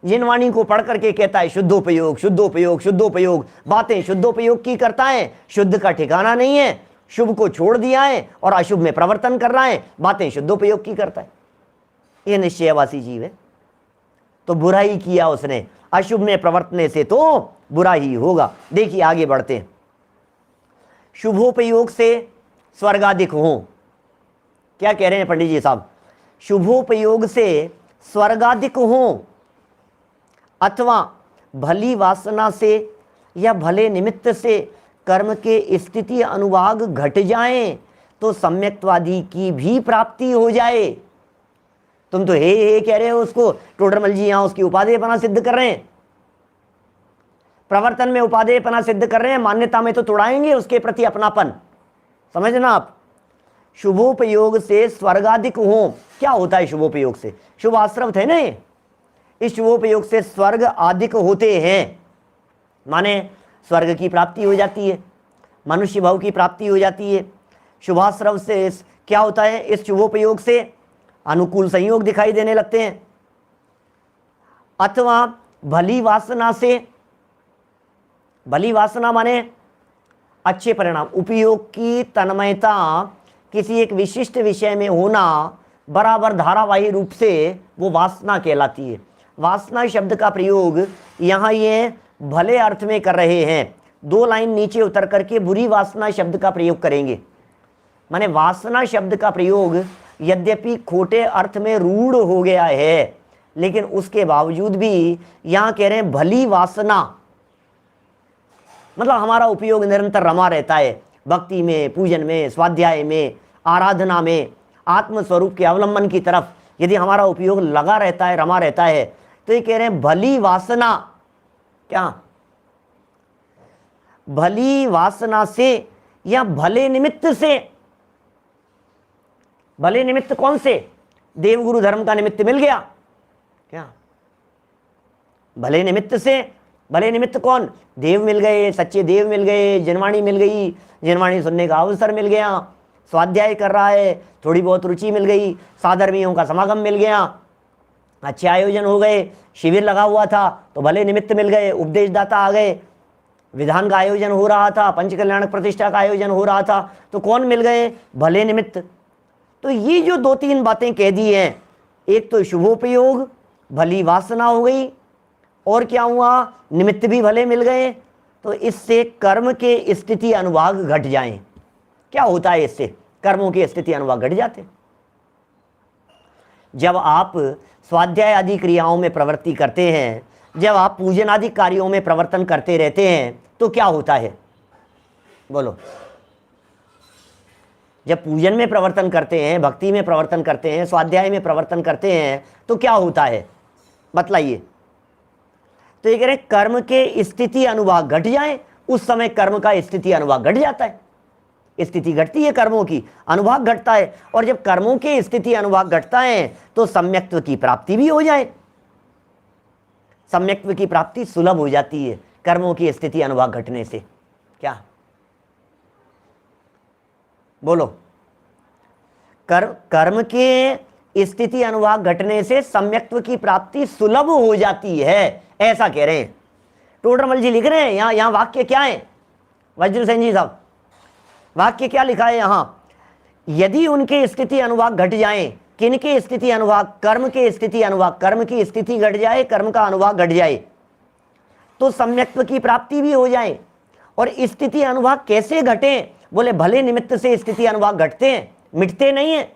जिनवाणी को पढ़ करके कहता है शुद्धोपयोग शुद्धोपयोग शुद्धोपयोग, बातें शुद्धोपयोग की करता है, शुद्ध का ठिकाना नहीं है, शुभ को छोड़ दिया है और अशुभ में प्रवर्तन कर रहा है, बातें शुद्धोपयोग की करता है। ये निश्चयवासी जीव है। तो बुरा ही किया उसने, अशुभ में प्रवर्तने से तो बुरा ही होगा। देखिए आगे बढ़ते हैं। शुभोपयोग से स्वर्गाधिक हो, क्या कह रहे हैं पंडित जी साहब? शुभोपयोग से स्वर्गाधिक हो, अथवा भली वासना से या भले निमित्त से कर्म के स्थिति अनुभाग घट जाएं तो सम्यक्त्वादि की भी प्राप्ति हो जाए। तुम तो हे कह रहे हो उसको, टोडरमल जी यहां उसकी उपादेयपना सिद्ध कर रहे हैं, प्रवर्तन में उपादेयपना सिद्ध कर रहे हैं, मान्यता में तो तोड़ाएंगे उसके प्रति अपनापन। समझना आप, शुभोपयोग से स्वर्गाधिक हो, क्या होता है शुभोपयोग से? शुभ आश्रव थे ना, इस शुभोपयोग से स्वर्ग अधिक होते हैं, माने स्वर्ग की प्राप्ति हो जाती है, मनुष्य भाव की प्राप्ति हो जाती है। शुभाश्रव से क्या होता है? इस शुभोपयोग से अनुकूल संयोग दिखाई देने लगते हैं, अथवा भली वासना से, भली वासना माने अच्छे परिणाम, उपयोग की तन्मयता, किसी एक विशिष्ट विषय में होना बराबर धारावाही रूप से वो वासना कहलाती है। वासना शब्द का प्रयोग यहाँ ये भले अर्थ में कर रहे हैं, 2 लाइन नीचे उतर करके बुरी वासना शब्द का प्रयोग करेंगे। माने वासना शब्द का प्रयोग यद्यपि खोटे अर्थ में रूढ़ हो गया है, लेकिन उसके बावजूद भी यहाँ कह रहे हैं भली वासना, मतलब हमारा उपयोग निरंतर रमा रहता है, भक्ति में, पूजन में, स्वाध्याय में, आराधना में, आत्मस्वरूप के अवलंबन की तरफ यदि हमारा उपयोग लगा रहता है, रमा रहता है, तो ये कह रहे हैं भली वासना। क्या? भली वासना से या भले निमित्त से। भले निमित्त कौन से? देवगुरु धर्म का निमित्त मिल गया क्या? भले निमित्त से। भले निमित्त कौन? देव मिल गए, सच्चे देव मिल गए, जनवाणी मिल गई, जनवाणी सुनने का अवसर मिल गया, स्वाध्याय कर रहा है, थोड़ी बहुत रुचि मिल गई, साधर्मियों का समागम मिल गया, अच्छे आयोजन हो गए, शिविर लगा हुआ था तो भले निमित्त मिल गए, उपदेशदाता आ गए, विधान का आयोजन हो रहा था, पंचकल्याणक प्रतिष्ठा का आयोजन हो रहा था, तो कौन मिल गए? भले निमित्त। तो ये जो 2-3 बातें कह दी हैं, एक तो शुभोपयोग, भली वासना हो गई, और क्या हुआ? निमित्त भी भले मिल गए। तो इससे कर्म के स्थिति अनुभाग घट जाएं। क्या होता है इससे? कर्मों के स्थिति अनुभाग घट जाते। जब आप स्वाध्याय आदि क्रियाओं में प्रवृत्ति करते हैं, जब आप पूजन आदि कार्यों में प्रवर्तन करते रहते हैं, तो क्या होता है? बोलो। जब पूजन में प्रवर्तन करते हैं, भक्ति में प्रवर्तन करते हैं, स्वाध्याय में प्रवर्तन करते हैं, तो क्या होता है? बतलाइए। तो ये कह रहे हैं कर्म के स्थिति अनुभाग घट जाए, उस समय कर्म का स्थिति अनुभाग घट जाता है। स्थिति घटती है कर्मों की, अनुभाग घटता है, और जब कर्मों के स्थिति अनुभाग घटता है तो सम्यक्त्व की प्राप्ति भी हो जाए। सम्यक्त्व की प्राप्ति सुलभ हो जाती है कर्मों की स्थिति अनुभाग घटने से। क्या? बोलो। कर्म के स्थिति अनुभाग घटने से सम्यक्त्व की प्राप्ति सुलभ हो जाती है, ऐसा कह रहे हैं। टोडरमल जी लिख रहे हैं यहां वाक्य क्या है? वज्र सेन जी साहब, वाक्य क्या लिखा है यहां? यदि उनके स्थिति अनुभाग घट जाएं, किनके स्थिति अनुभाग? कर्म के स्थिति अनुभाग। कर्म की स्थिति घट जाए, कर्म का अनुभाग घट जाए, तो सम्यक्त्व की प्राप्ति भी हो जाए। और स्थिति अनुभाग कैसे घटे? बोले भले निमित्त से स्थिति अनुभाग घटते हैं, मिटते नहीं है।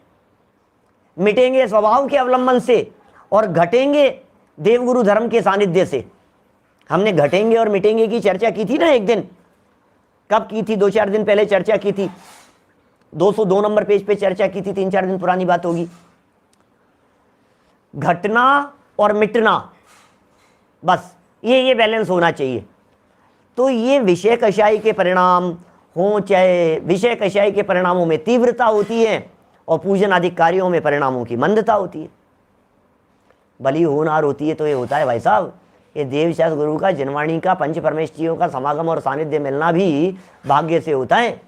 मिटेंगे स्वभाव के अवलंबन से और घटेंगे देवगुरु धर्म के सानिध्य से। हमने घटेंगे और मिटेंगे की चर्चा की थी ना एक दिन। कब की थी? 2-4 दिन पहले चर्चा की थी, 202 नंबर पेज पे चर्चा की थी, 3-4 दिन पुरानी बात होगी। घटना और मिटना, बस ये बैलेंस होना चाहिए। तो ये विषय कषाय के परिणाम हो, चाहे विषय कषाय के परिणामों में तीव्रता होती है और पूजन आदि कार्यों में परिणामों की मंदता होती है, बलि होनार होती है। तो ये होता है भाई साहब, ये देवशास्त्र गुरु का, जनवाणी का, पंच परमेष्ठियों का समागम और सानिध्य मिलना भी भाग्य से होता है,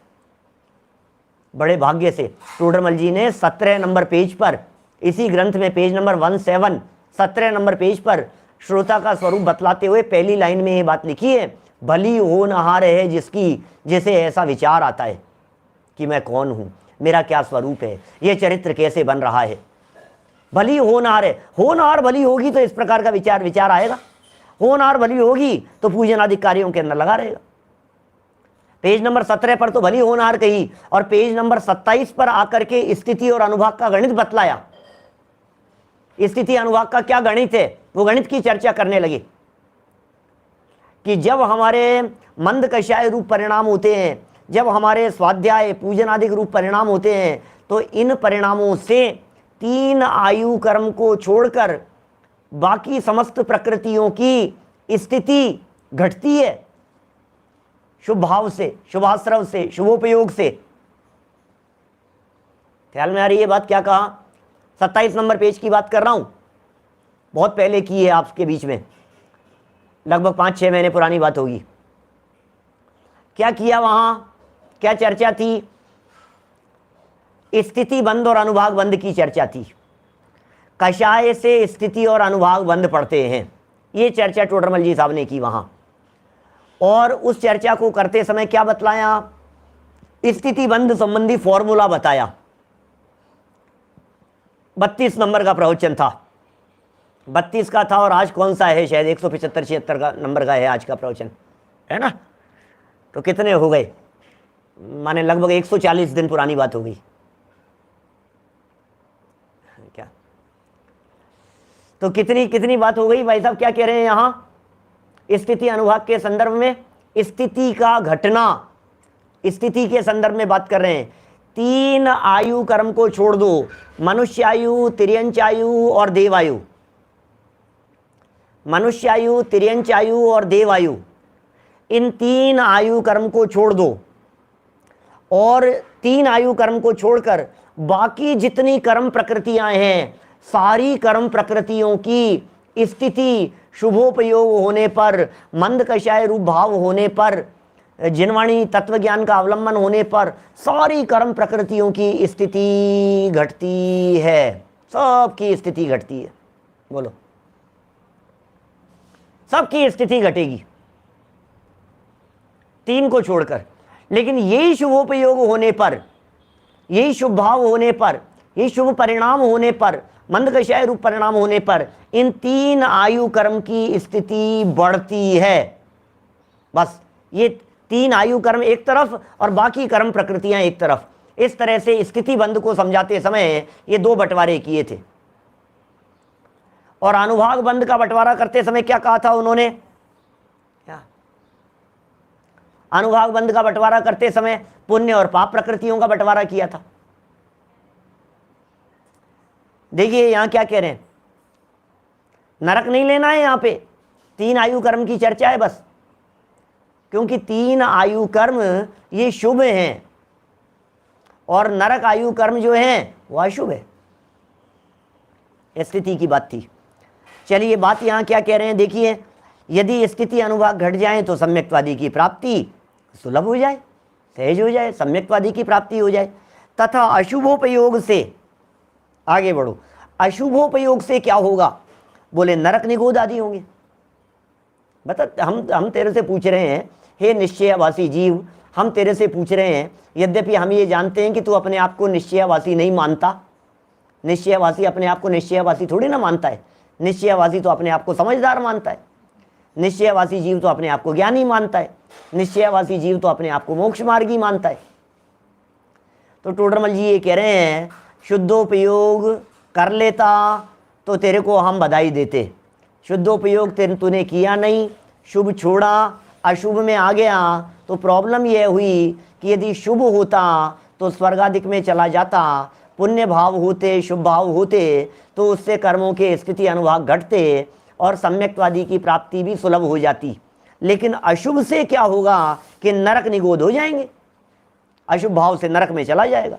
बड़े भाग्य से। टोडरमल जी ने 17 नंबर पेज पर, इसी ग्रंथ में पेज नंबर 17, 17 नंबर पेज पर श्रोता का स्वरूप बतलाते हुए पहली लाइन में ये बात लिखी है, भली होनहार है जिसकी, जैसे ऐसा विचार आता है कि मैं कौन हूं, मेरा क्या स्वरूप है, ये चरित्र कैसे बन रहा है। भली होनहार है, होनहार भली होगी तो इस प्रकार का विचार आएगा। होनहार भली होगी तो पूजन आदि कार्यों के अंदर लगा रहेगा। पेज नंबर 17 पर तो भली होनहार कही, और पेज नंबर 27 पर आकर के स्थिति और अनुभाग का गणित बतलाया। स्थिति अनुभाग का क्या गणित है, वो गणित की चर्चा करने लगे कि जब हमारे मंद कषाय रूप परिणाम होते हैं, जब हमारे स्वाध्याय पूजन आदि रूप परिणाम होते हैं, तो इन परिणामों से 3 आयु कर्म को छोड़कर बाकी समस्त प्रकृतियों की स्थिति घटती है, शुभ भाव से, शुभाश्रव से, शुभोपयोग से। ख्याल में आ रही है बात? क्या कहा? 27 नंबर पेज की बात कर रहा हूं, बहुत पहले की है आपके बीच में, लगभग 5-6 महीने पुरानी बात होगी। क्या किया वहां? क्या चर्चा थी? स्थिति बंद और अनुभाग बंद की चर्चा थी। कषाय से स्थिति और अनुभाग बंद पढ़ते हैं, ये चर्चा टोडरमल जी साहब ने की वहां। और उस चर्चा को करते समय क्या बतलाया? स्थिति बंद संबंधी फॉर्मूला बताया। 32 नंबर का प्रवचन था। 32 का था और आज कौन सा है, शायद 175-76 का नंबर का है आज का प्रवचन, है ना। तो कितने हो गए, माने लगभग 140 दिन पुरानी बात हो गई क्या। तो कितनी कितनी बात हो गई भाई साहब, क्या कह रहे हैं यहां स्थिति अनुभाग के संदर्भ में, स्थिति का घटना, स्थिति के संदर्भ में बात कर रहे हैं। 3 आयु कर्म को छोड़ दो, मनुष्य आयु, तिर्यंच आयु और देवायु। मनुष्य आयु, तिर्यंच आयु और देवायु, इन 3 आयु कर्म को छोड़ दो और 3 आयु कर्म को छोड़कर बाकी जितनी कर्म प्रकृतियां हैं, सारी कर्म प्रकृतियों की स्थिति शुभोपयोग होने पर, मंद कषाय रूप भाव होने पर, जिनवाणी तत्व ज्ञान का अवलंबन होने पर सारी कर्म प्रकृतियों की स्थिति घटती है, सबकी स्थिति घटती है। बोलो, सबकी स्थिति घटेगी 3 को छोड़कर। लेकिन यही शुभोपयोग होने पर, यही शुभ भाव होने पर, यही शुभ परिणाम होने पर, मंदकषाय रूप परिणाम होने पर इन 3 आयु कर्म की स्थिति बढ़ती है। बस ये 3 आयु कर्म एक तरफ और बाकी कर्म प्रकृतियां एक तरफ। इस तरह से स्थिति बंध को समझाते समय ये 2 बंटवारे किए थे। और अनुभाग बंध का बंटवारा करते समय क्या कहा था उन्होंने, क्या अनुभाग बंध का बंटवारा करते समय पुण्य और पाप प्रकृतियों का बंटवारा किया था। देखिए यहां क्या कह रहे हैं, नरक नहीं लेना है, यहां पे 3 आयु कर्म की चर्चा है बस, क्योंकि 3 आयु कर्म ये शुभ हैं और नरक आयु कर्म जो है वह अशुभ है। स्थिति की बात थी। चलिए बात यहां क्या कह रहे हैं, देखिए, यदि स्थिति अनुभाग घट जाए तो सम्यक्तवादी की प्राप्ति सुलभ हो जाए, सहज हो जाए, सम्यक्तवादी की प्राप्ति हो जाए। तथा अशुभोपयोग से, आगे बढ़ो, अशुभोपयोग से क्या होगा, बोले नरक निगोद आदि होंगे। बता, हम तेरे से पूछ रहे हैं, हे निश्चयवासी जीव, हम तेरे से पूछ रहे हैं, यद्यपि हम ये जानते हैं कि तू अपने आप को निश्चयवासी नहीं मानता। निश्चयवासी अपने आप को निश्चयवासी थोड़ी ना मानता है, निश्चयवासी तो अपने आप को समझदार मानता है। निश्चयवासी जीव तो अपने आप को ज्ञानी मानता है, निश्चयवासी जीव तो अपने आप को मोक्ष मार्गी मानता है। तो टोडरमल जी ये कह रहे हैं, शुद्धोपयोग कर लेता तो तेरे को हम बधाई देते, शुद्धोपयोग तूने किया नहीं, शुभ छोड़ा, अशुभ में आ गया, तो प्रॉब्लम यह हुई कि यदि शुभ होता तो स्वर्गादिक में चला जाता, पुण्य भाव होते, शुभ भाव होते तो उससे कर्मों के स्थिति अनुभाग घटते और सम्यक्तवादी की प्राप्ति भी सुलभ हो जाती। लेकिन अशुभ से क्या होगा कि नरक निगोद हो जाएंगे, अशुभ भाव से नरक में चला जाएगा,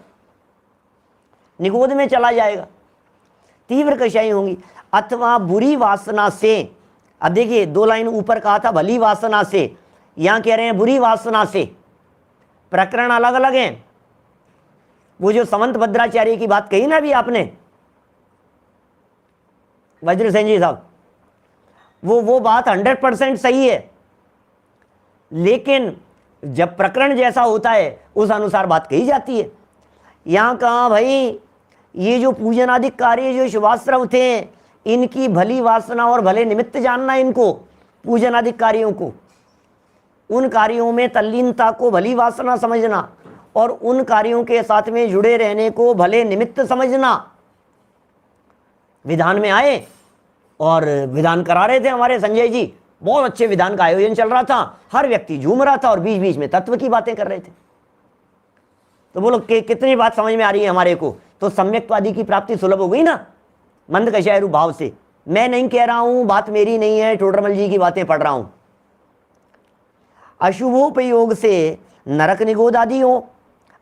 निगोद में चला जाएगा, तीव्र कषाई होंगी। अथवा बुरी वासना से, अब देखिए 2 लाइन ऊपर कहा था भली वासना से, यहां कह रहे हैं बुरी वासना से। प्रकरण अलग अलग हैं। वो जो समंत भद्राचार्य की बात कही ना अभी आपने, वज्रसेन जी साहब, वो बात 100% सही है, लेकिन जब प्रकरण जैसा होता है उस अनुसार बात कही जाती है। यहां कहा भाई ये जो पूजन आदि कार्य जो शुभाश्रव थे, इनकी भली वासना और भले निमित्त जानना, इनको पूजन आदि कार्यों को, उन कार्यों में तल्लीनता को भली वासना समझना और उन कार्यों के साथ में जुड़े रहने को भले निमित्त समझना। विधान में आए और विधान करा रहे थे हमारे संजय जी, बहुत अच्छे विधान का आयोजन चल रहा था, हर व्यक्ति झूम रहा था और बीच बीच में तत्व की बातें कर रहे थे। तो बोलो कितनी बात समझ में आ रही है हमारे को, तो सम्यक्तवादी की प्राप्ति सुलभ हो गई ना मंद कषाय रूप भाव से। मैं नहीं कह रहा हूं, बात मेरी नहीं है, टोडरमल जी की बातें पढ़ रहा हूं। अशुभोपयोग से नरक निगोद आदि हो,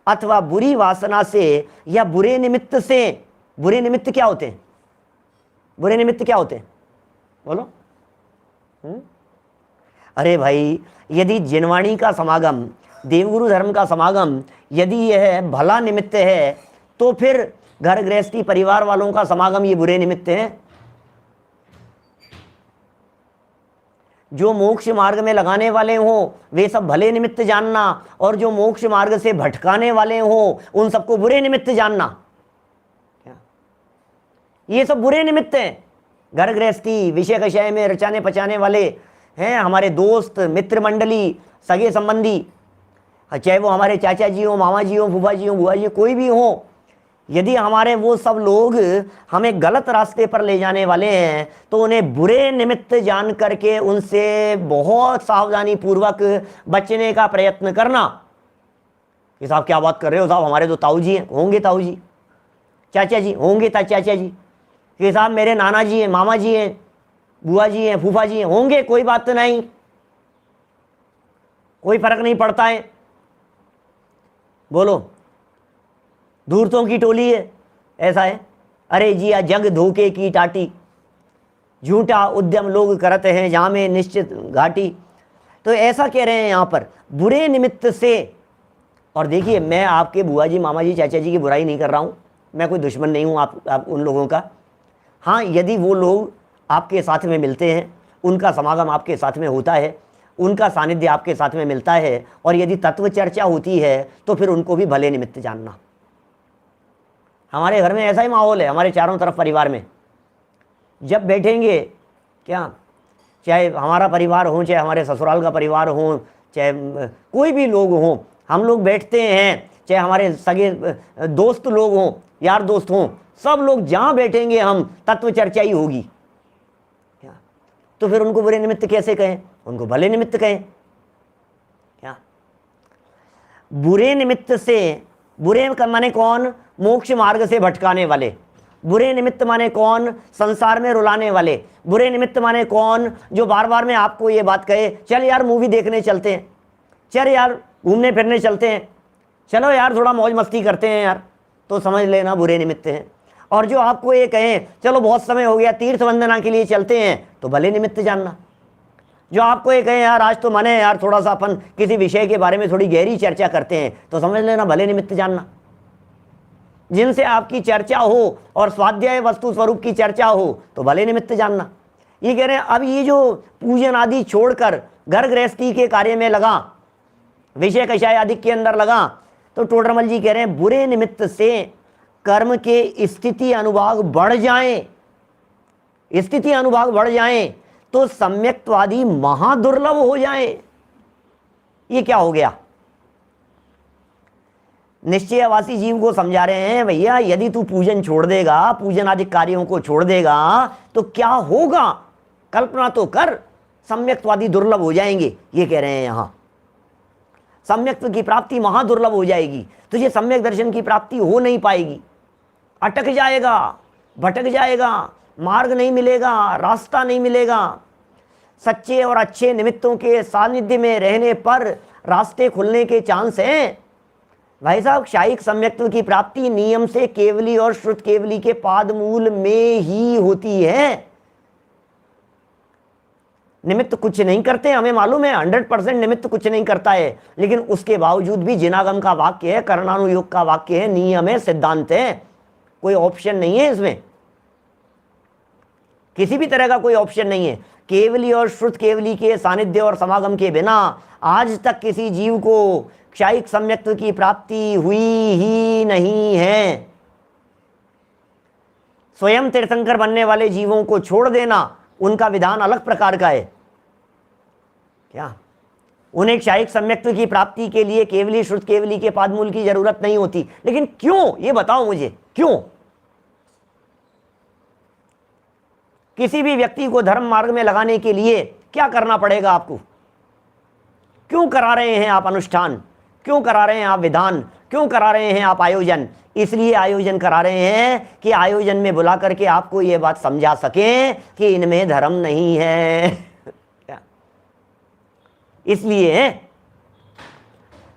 अथवा बुरी वासना से या बुरे निमित्त से। बुरे निमित्त क्या होते हैं, बुरे निमित्त क्या होते हैं बोलो? अरे भाई, यदि जिनवाणी का समागम, देवगुरु धर्म का समागम यदि यह भला निमित्त है, तो फिर घर गृहस्थी परिवार वालों का समागम ये बुरे निमित्त हैं। जो मोक्ष मार्ग में लगाने वाले हों वे सब भले निमित्त जानना, और जो मोक्ष मार्ग से भटकाने वाले हों उन सबको बुरे निमित्त जानना। ये सब बुरे निमित्त हैं। घर गृहस्थी, विषय कषय में रचाने पचाने वाले हैं हमारे दोस्त मित्र मंडली, सगे संबंधी, चाहे वो हमारे चाचा जी हो, मामा जी हो, फूफा जी हो, बुआ जी, कोई भी हो, यदि हमारे वो सब लोग हमें गलत रास्ते पर ले जाने वाले हैं तो उन्हें बुरे निमित्त जान करके उनसे बहुत सावधानी पूर्वक बचने का प्रयत्न करना। कि साहब क्या बात कर रहे हो साहब, हमारे तो ताऊ जी हैं, होंगे ताऊ जी, चाचा जी होंगे चाचा जी, कि साहब मेरे नाना जी हैं, मामा जी हैं, बुआ जी हैं, फूफा जी हैं, होंगे, कोई बात नहीं, कोई फर्क नहीं पड़ता है। बोलो, धूर्तों की टोली है, ऐसा है। अरे जिया जग धोखे की टाटी, झूठा उद्यम लोग करते हैं जहां में निश्चित घाटी। तो ऐसा कह रहे हैं यहां पर बुरे निमित्त से। और देखिए, मैं आपके बुआ जी, मामा जी, चाचा जी की बुराई नहीं कर रहा हूं, मैं कोई दुश्मन नहीं हूं आप उन लोगों का। हाँ, यदि वो लोग आपके साथ में मिलते हैं, उनका समागम आपके साथ में होता है, उनका सानिध्य आपके साथ में मिलता है, और यदि तत्व चर्चा होती है तो फिर उनको भी भले निमित्त जानना। हमारे घर में ऐसा ही माहौल है, हमारे चारों तरफ परिवार में जब बैठेंगे, क्या चाहे हमारा परिवार हो, चाहे हमारे ससुराल का परिवार हो, चाहे कोई भी लोग हों, हम लोग बैठते हैं, चाहे हमारे सगे दोस्त लोग हों, यार दोस्त हों, सब लोग जहां बैठेंगे हम तत्व चर्चा ही होगी। क्या तो फिर उनको बुरे निमित्त कैसे कहें, उनको भले निमित्त कहें। क्या बुरे निमित्त से, बुरे माने कौन, मोक्ष मार्ग से भटकाने वाले। बुरे निमित्त माने कौन, संसार में रुलाने वाले। बुरे निमित्त माने कौन, जो बार बार में आपको ये बात कहे, चल यार मूवी देखने चलते हैं, चल यार घूमने फिरने चलते हैं, चलो यार थोड़ा मौज मस्ती करते हैं यार, तो समझ लेना बुरे निमित्त हैं। और जो आपको ये कहें चलो बहुत समय हो गया तीर्थ वंदना के लिए चलते हैं, तो भले निमित्त जानना। जो आपको ये कहें यार आज तो मन है यार थोड़ा सा अपन किसी विषय के बारे में थोड़ी गहरी चर्चा करते हैं, तो समझ लेना भले निमित्त जानना। जिनसे आपकी चर्चा हो और स्वाध्याय वस्तु स्वरूप की चर्चा हो तो भले निमित्त जानना। ये कह रहे हैं अब ये जो पूजन आदि छोड़कर घर गृहस्थी के कार्य में लगा, विषय कषाय आदि के अंदर लगा, तो टोडरमल जी कह रहे हैं बुरे निमित्त से कर्म के स्थिति अनुभाग बढ़ जाएं, स्थिति अनुभाग बढ़ जाएं तो सम्यक्त्वादि महादुर्लभ हो जाए। ये क्या हो गया, निश्चयवासी जीव को समझा रहे हैं भैया यदि तू पूजन छोड़ देगा, पूजन आदि कार्यों को छोड़ देगा तो क्या होगा, कल्पना तो कर, सम्यक्त्वादि दुर्लभ हो जाएंगे। ये कह रहे हैं यहां सम्यक्त्व की प्राप्ति महादुर्लभ हो जाएगी, तुझे सम्यक दर्शन की प्राप्ति हो नहीं पाएगी, अटक जाएगा, भटक जाएगा, मार्ग नहीं मिलेगा, रास्ता नहीं मिलेगा। सच्चे और अच्छे निमित्तों के सानिध्य में रहने पर रास्ते खुलने के चांस हैं। भाई साहब, शायिक सम्यक्त्व की प्राप्ति नियम से केवली और श्रुत केवली के पाद मूल में ही होती है। निमित्त कुछ नहीं करते, हमें मालूम है 100% निमित्त कुछ नहीं करता है, लेकिन उसके बावजूद भी जिनागम का वाक्य है, कर्णानुयोग का वाक्य है, नियम है, सिद्धांत है, कोई ऑप्शन नहीं है इसमें, किसी भी तरह का कोई ऑप्शन नहीं है। केवली और श्रुत केवली के सानिध्य और समागम के बिना आज तक किसी जीव को क्षायिक सम्यक्त्व की प्राप्ति हुई ही नहीं है। स्वयं तीर्थंकर बनने वाले जीवों को छोड़ देना उनका विधान अलग प्रकार का है। क्या उन्हें क्षायिक सम्यक्त्व की प्राप्ति के लिए केवली श्रुत केवली के पादमूल की जरूरत नहीं होती, लेकिन क्यों, ये बताओ मुझे क्यों? किसी भी व्यक्ति को धर्म मार्ग में लगाने के लिए क्या करना पड़ेगा आपको? क्यों करा रहे हैं आप अनुष्ठान, क्यों करा रहे हैं आप विधान, क्यों करा रहे हैं आप आयोजन? इसलिए आयोजन करा रहे हैं कि आयोजन में बुला करके आपको यह बात समझा सकें कि इनमें धर्म नहीं है। इसलिए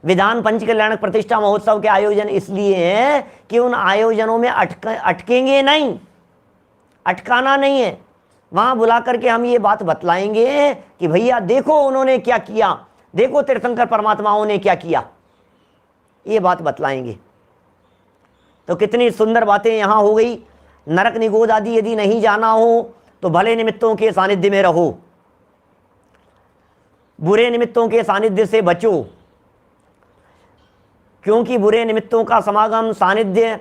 विधान पंचकल्याणक प्रतिष्ठा महोत्सव के आयोजन इसलिए हैं कि उन आयोजनों में अटकेंगे नहीं, अटकाना नहीं है। वहां बुला करके हम ये बात बतलाएंगे कि भैया देखो उन्होंने क्या किया, देखो तीर्थंकर परमात्माओं ने क्या किया, ये बात बतलाएंगे। तो कितनी सुंदर बातें यहां हो गई। नरक निगोद आदि यदि नहीं जाना हो तो भले निमित्तों के सानिध्य में रहो, बुरे निमित्तों के सानिध्य से बचो, क्योंकि बुरे निमित्तों का समागम सानिध्य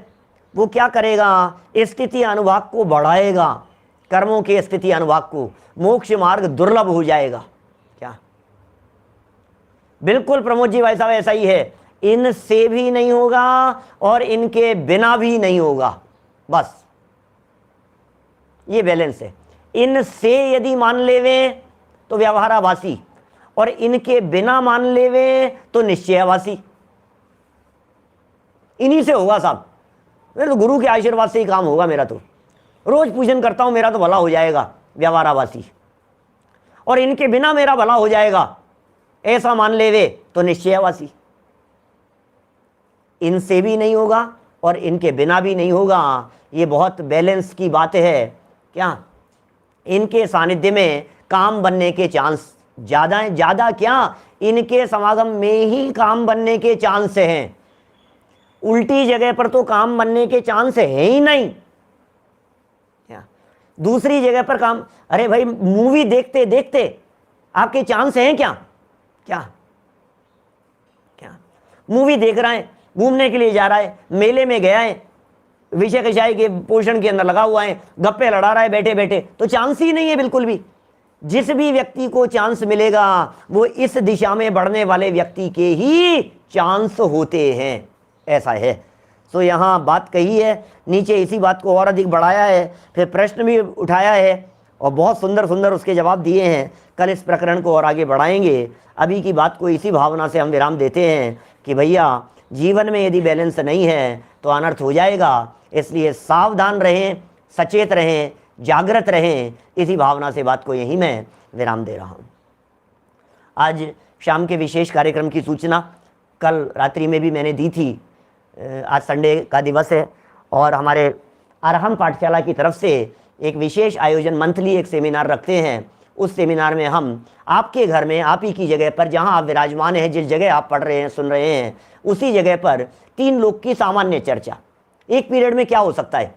वो क्या करेगा, स्थिति अनुभाग को बढ़ाएगा, कर्मों के स्थिति अनुभाग को, मोक्ष मार्ग दुर्लभ हो जाएगा। क्या? बिल्कुल प्रमोद जी भाई साहब, ऐसा ही है। इनसे भी नहीं होगा और इनके बिना भी नहीं होगा, बस ये बैलेंस है। इनसे यदि मान लेवे तो व्यवहाराभासी, और इनके बिना मान लेवे तो निश्चयाभासी। इन्हीं से होगा साहब। मेरे तो गुरु के आशीर्वाद से ही काम होगा। मेरा तो रोज पूजन करता हूं, मेरा तो भला हो जाएगा, व्यवहाराभासी। और इनके बिना मेरा भला हो जाएगा, ऐसा मान लेवे तो निश्चयाभासी। इनसे भी नहीं होगा और इनके बिना भी नहीं होगा। ये बहुत बैलेंस की बात है। क्या? इनके सानिध्य में काम बनने के चांस ज्यादा हैं। ज्यादा क्या, इनके समागम में ही काम बनने के चांस हैं। उल्टी जगह पर तो काम बनने के चांस है ही नहीं। क्या? दूसरी जगह पर काम, अरे भाई मूवी देखते देखते आपके चांस हैं क्या? क्या? क्या? मूवी देख रहा है, घूमने के लिए जा रहा है, मेले में गया है, विषय कषाय के पोषण के अंदर लगा हुआ है, गप्पे लड़ा रहा है बैठे बैठे, तो चांस ही नहीं है बिल्कुल भी। जिस भी व्यक्ति को चांस मिलेगा वो इस दिशा में बढ़ने वाले व्यक्ति के ही चांस होते हैं, ऐसा है। तो यहाँ बात कही है, नीचे इसी बात को और अधिक बढ़ाया है, फिर प्रश्न भी उठाया है और बहुत सुंदर सुंदर उसके जवाब दिए हैं। कल इस प्रकरण को और आगे बढ़ाएंगे। अभी की बात को इसी भावना से हम विराम देते हैं कि भैया जीवन में यदि बैलेंस नहीं है तो अनर्थ हो जाएगा। इसलिए सावधान रहें, सचेत रहें, जागृत रहें। इसी भावना से बात को यहीं मैं विराम दे रहा हूँ। आज शाम के विशेष कार्यक्रम की सूचना कल रात्रि में भी मैंने दी थी। आज संडे का दिवस है और हमारे अरहम पाठशाला की तरफ से एक विशेष आयोजन, मंथली एक सेमिनार रखते हैं। उस सेमिनार में हम आपके घर में, आप ही की जगह पर, जहां आप विराजमान हैं, जिस जगह आप पढ़ रहे हैं, सुन रहे हैं, उसी जगह पर 3 लोग की सामान्य चर्चा। एक पीरियड में क्या हो सकता है,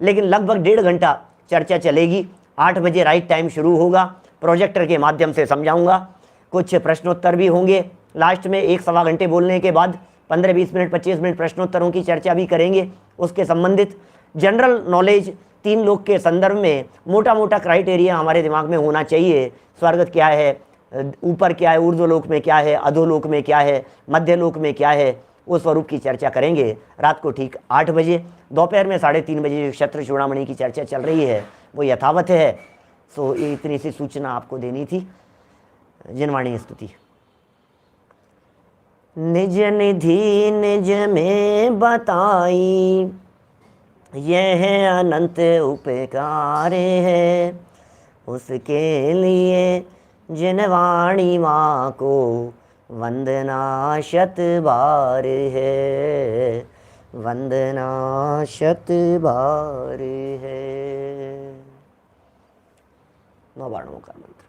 लेकिन लगभग 1.5 घंटा चर्चा चलेगी। 8 बजे राइट टाइम शुरू होगा। प्रोजेक्टर के माध्यम से समझाऊंगा, कुछ प्रश्नोत्तर भी होंगे। लास्ट में 1-1.25 घंटे बोलने के बाद 15-20 मिनट, 25 मिनट प्रश्नोत्तरों की चर्चा भी करेंगे। उसके संबंधित जनरल नॉलेज 3 लोग के संदर्भ में मोटा मोटा क्राइटेरिया हमारे दिमाग में होना चाहिए। स्वर्ग क्या है, ऊपर क्या है, ऊर्ध्वलोक में क्या है, अधोलोक में क्या है, मध्यलोक में क्या है, उस स्वरूप की चर्चा करेंगे। रात को ठीक 8 बजे, दोपहर में 3:30 बजे जो क्षत्र चूड़ामणि की चर्चा चल रही है वो यथावत है। सो ये इतनी सी सूचना आपको देनी थी। जिनवाणी स्तुति। निज निधि निज में बताई, यह अनंत उपकार है। उसके लिए जिनवाणी माँ को वंदना 100 बार है, वंदना 100 बार है। 9 बाणों का मंत्र।